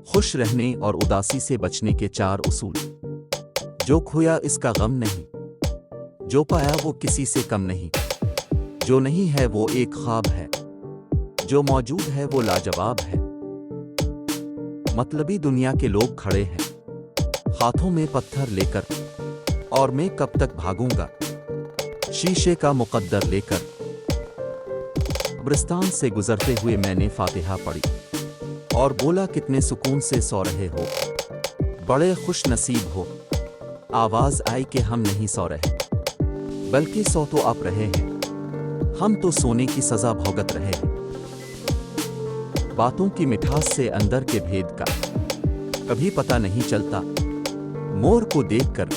خوش رہنے اور اداسی سے بچنے کے 4 اصول۔ جو کھویا اس کا غم نہیں، جو پایا وہ کسی سے کم نہیں، جو نہیں ہے وہ ایک خواب ہے، جو موجود ہے وہ لاجواب ہے۔ مطلبی دنیا کے لوگ کھڑے ہیں ہاتھوں میں پتھر لے کر، اور میں کب تک بھاگوں گا شیشے کا مقدر لے کر۔ قبرستان سے گزرتے ہوئے میں نے فاتحہ پڑھی اور بولا کتنے سکون سے سو رہے ہو، بڑے خوش نصیب ہو۔ آواز آئی کہ ہم نہیں سو رہے، بلکہ سو تو آپ رہے ہیں، ہم تو سونے کی سزا بھوگت رہے ہیں۔ باتوں کی مٹھاس سے اندر کے بھید کا کبھی پتہ نہیں چلتا۔ مور کو دیکھ کر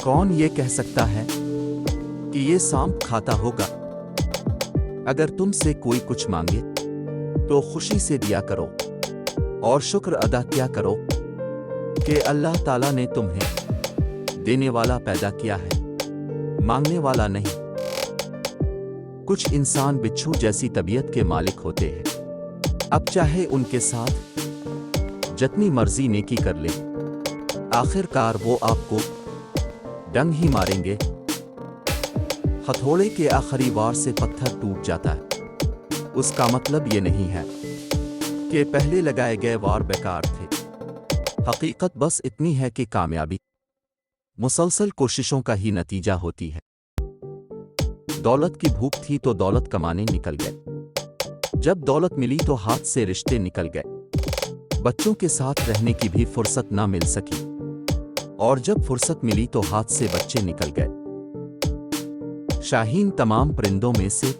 کون یہ کہہ سکتا ہے کہ یہ سانپ کھاتا ہوگا؟ اگر تم سے کوئی کچھ مانگے تو خوشی سے دیا کرو اور شکر ادا کیا کرو کہ اللہ تعالیٰ نے تمہیں دینے والا پیدا کیا ہے، مانگنے والا نہیں۔ کچھ انسان بچھو جیسی طبیعت کے مالک ہوتے ہیں، اب چاہے ان کے ساتھ جتنی مرضی نیکی کر لے، آخر کار وہ آپ کو ڈنگ ہی ماریں گے۔ ہتھوڑے کے آخری وار سے پتھر ٹوٹ جاتا ہے، اس کا مطلب یہ نہیں ہے کہ پہلے لگائے گئے وار بیکار تھے۔ حقیقت بس اتنی ہے کہ کامیابی مسلسل کوششوں کا ہی نتیجہ ہوتی ہے۔ دولت کی بھوک تھی تو دولت کمانے نکل گئے، جب دولت ملی تو ہاتھ سے رشتے نکل گئے، بچوں کے ساتھ رہنے کی بھی فرصت نہ مل سکی، اور جب فرصت ملی تو ہاتھ سے بچے نکل گئے۔ شاہین تمام پرندوں میں سے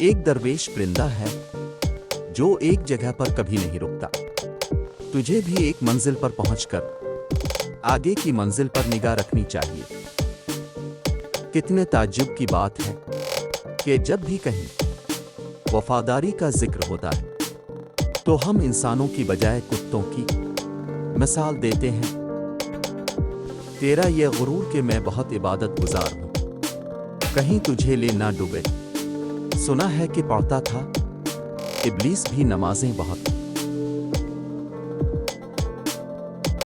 ایک درویش پرندہ ہے جو ایک جگہ پر کبھی نہیں رکتا۔ تجھے بھی ایک منزل پر پہنچ کر آگے کی منزل پر نگاہ رکھنی چاہیے۔ کتنے تعجب کی بات ہے کہ جب بھی کہیں وفاداری کا ذکر ہوتا ہے تو ہم انسانوں کی بجائے کتوں کی مثال دیتے ہیں۔ تیرا یہ غرور کہ میں بہت عبادت گزار ہوں، کہیں تجھے لے نہ ڈوبے۔ سنا ہے کہ پڑھتا تھا ابلیس بھی نمازیں بہت